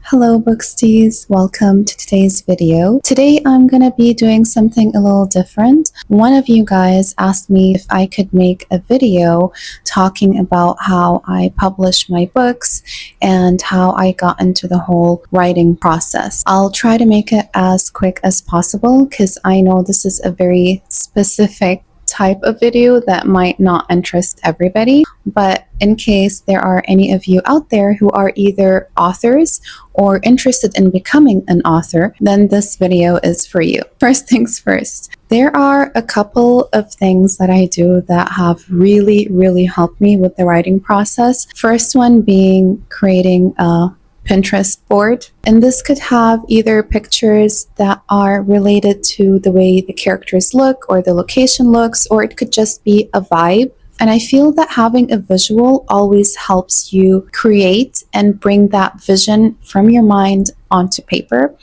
Hello Booksties, welcome to today's video. Today I'm gonna be doing something a little different. One of you guys asked me if I could make a video talking about how I publish my books and how I got into the whole writing process. I'll try to make it as quick as possible because I know this is a very specific type of video that might not interest everybody, but in case there are any of you out there who are either authors or interested in becoming an author, then this video is for you. First things first, there are a couple of things that I do that have really helped me with the writing process. First one being creating a Pinterest board, and this could have either pictures that are related to the way the characters look or the location looks, or it could just be a vibe. And I feel that having a visual always helps you create and bring that vision from your mind onto paper.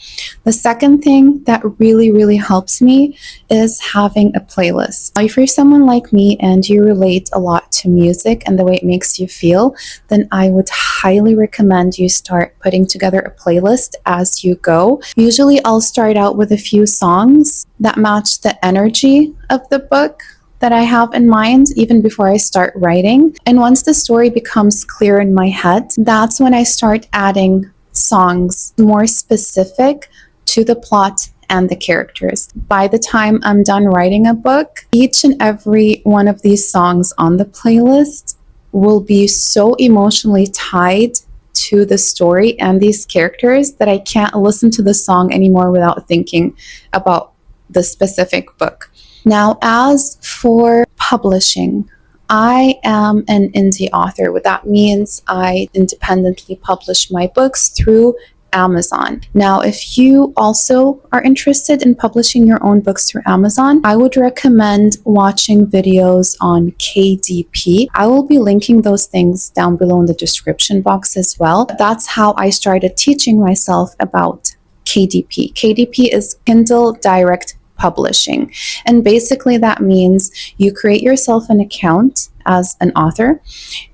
The second thing that really helps me is having a playlist. Now, if you're someone like me and you relate a lot to music and the way it makes you feel, then I would highly recommend you start putting together a playlist as you go. Usually I'll start out with a few songs that match the energy of the book that I have in mind even before I start writing. And once the story becomes clear in my head, that's when I start adding songs more specific to the plot and the characters. By the time I'm done writing a book, each and every one of these songs on the playlist will be so emotionally tied to the story and these characters that I can't listen to the song anymore without thinking about the specific book. Now, as for publishing, I am an indie author. What that means, I independently publish my books through Amazon. Now, if you also are interested in publishing your own books through Amazon, I would recommend watching videos on KDP. I will be linking those things down below in the description box as well. That's how I started teaching myself about KDP. KDP is Kindle Direct Publishing. And basically that means you create yourself an account as an author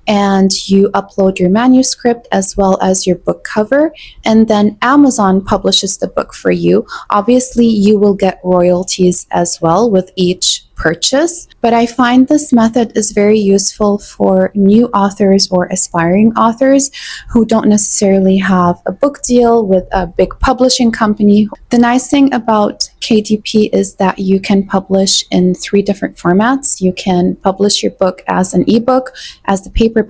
and you upload your manuscript as well as your book cover, and then Amazon publishes the book for you. Obviously you will get royalties as well with each purchase, but I find this method is very useful for new authors or aspiring authors who don't necessarily have a book deal with a big publishing company. The nice thing about KDP is that you can publish in 3 different formats. You can publish your book as an ebook, as the paperback,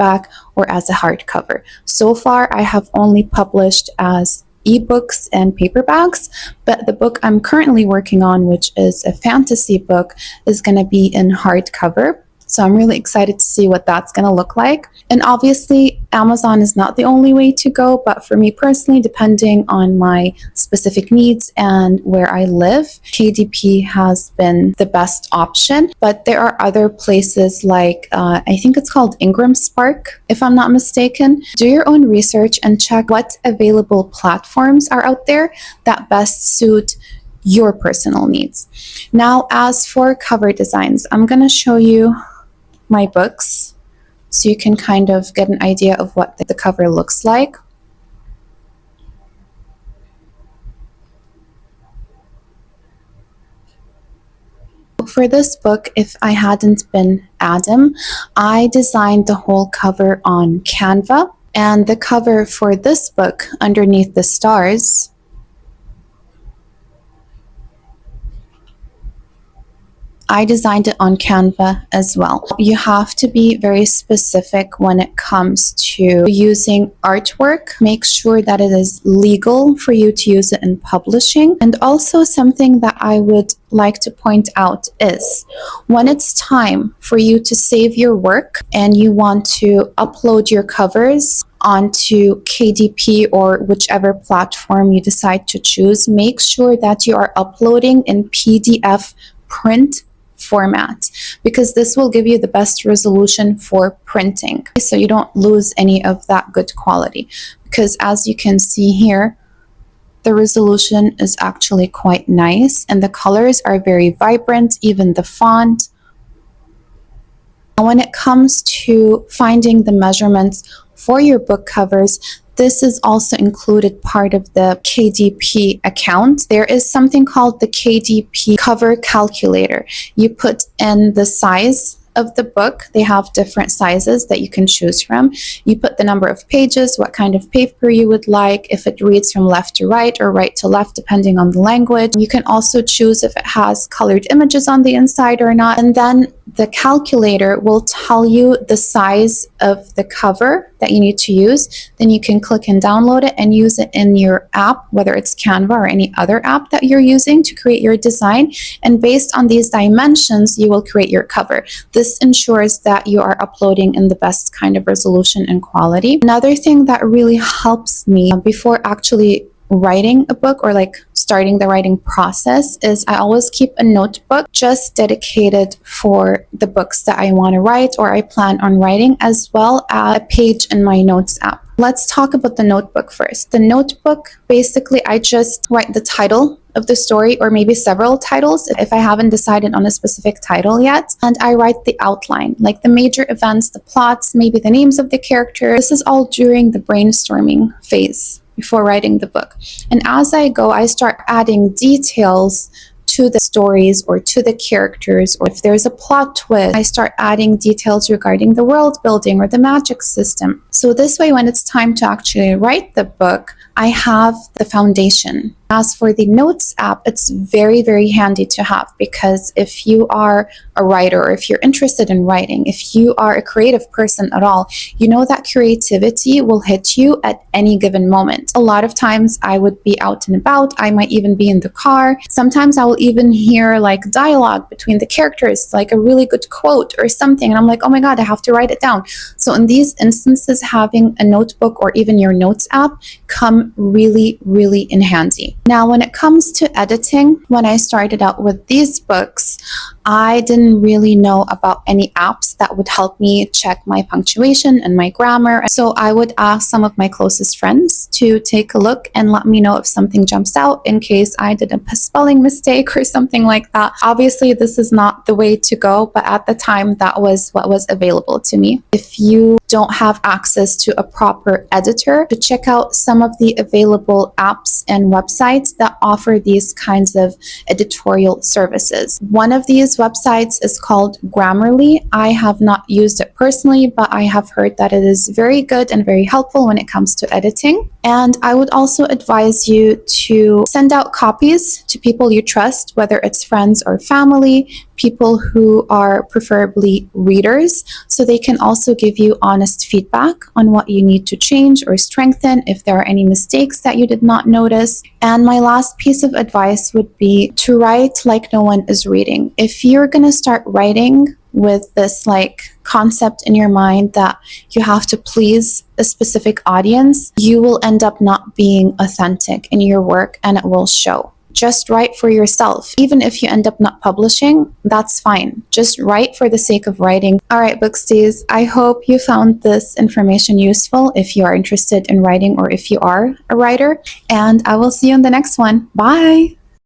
or as a hardcover. So far, I have only published as ebooks and paperbacks, but the book I'm currently working on, which is a fantasy book, is going to be in hardcover. So I'm really excited to see what that's going to look like. And obviously, Amazon is not the only way to go, but for me personally, depending on my specific needs and where I live, KDP has been the best option. But there are other places like, I think it's called Ingram Spark, if I'm not mistaken. Do your own research and check what available platforms are out there that best suit your personal needs. Now, as for cover designs, I'm going to show you my books so you can kind of get an idea of what the cover looks like. For this book, if I hadn't been Adam, I designed the whole cover on Canva, and the cover for this book, Underneath the Stars, I designed it on Canva as well. You have to be very specific when it comes to using artwork. Make sure that it is legal for you to use it in publishing. And also something that I would like to point out is when it's time for you to save your work and you want to upload your covers onto KDP or whichever platform you decide to choose, make sure that you are uploading in PDF print format, because this will give you the best resolution for printing, so you don't lose any of that good quality. Because as you can see here, the resolution is actually quite nice and the colors are very vibrant, even the font. When it comes to finding the measurements for your book covers, this is also included part of the KDP account. There is something called the KDP Cover Calculator. You put in the size of the book. They have different sizes that you can choose from. You put the number of pages, what kind of paper you would like, if it reads from left to right or right to left, depending on the language. You can also choose if it has colored images on the inside or not. And then the calculator will tell you the size of the cover that you need to use. Then you can click and download it and use it in your app, whether it's Canva or any other app that you're using to create your design. And based on these dimensions, you will create your cover. This ensures that you are uploading in the best kind of resolution and quality. Another thing that really helps me before actually writing a book or like starting the writing process is I always keep a notebook just dedicated for the books that I want to write or I plan on writing, as well as a page in my notes app. Let's talk about the notebook first. The notebook, basically, I just write the title of the story or maybe several titles if I haven't decided on a specific title yet. And I write the outline, like the major events, the plots, maybe the names of the characters. This is all during the brainstorming phase before writing the book. And as I go, I start adding details to the stories or to the characters, or if there's a plot twist, I start adding details regarding the world building or the magic system. So this way, when it's time to actually write the book, I have the foundation. As for the Notes app, it's very, very handy to have, because if you are a writer or if you're interested in writing, if you are a creative person at all, you know that creativity will hit you at any given moment. A lot of times I would be out and about. I might even be in the car. Sometimes I will even hear like dialogue between the characters, like a really good quote or something. And I'm like, oh my God, I have to write it down. So in these instances, having a notebook or even your Notes app come really, really in handy. Now, when it comes to editing, when I started out with these books, I didn't really know about any apps that would help me check my punctuation and my grammar. So I would ask some of my closest friends to take a look and let me know if something jumps out in case I did a spelling mistake or something like that. Obviously, this is not the way to go, but at the time, that was what was available to me. If you don't have access to a proper editor, to check out some of the available apps and websites that offer these kinds of editorial services. One of these websites is called Grammarly. I have not used it personally, but I have heard that it is very good and very helpful when it comes to editing. And I would also advise you to send out copies to people you trust, whether it's friends or family, people who are preferably readers, so they can also give you honest feedback on what you need to change or strengthen if there are any mistakes that you did not notice. And my last piece of advice would be to write like no one is reading. If you're going to start writing with this like concept in your mind that you have to please a specific audience, you will end up not being authentic in your work and it will show. Just write for yourself. Even if you end up not publishing, that's fine. Just write for the sake of writing. All right, Booksties, I hope you found this information useful if you are interested in writing or if you are a writer. And I will see you in the next one. Bye!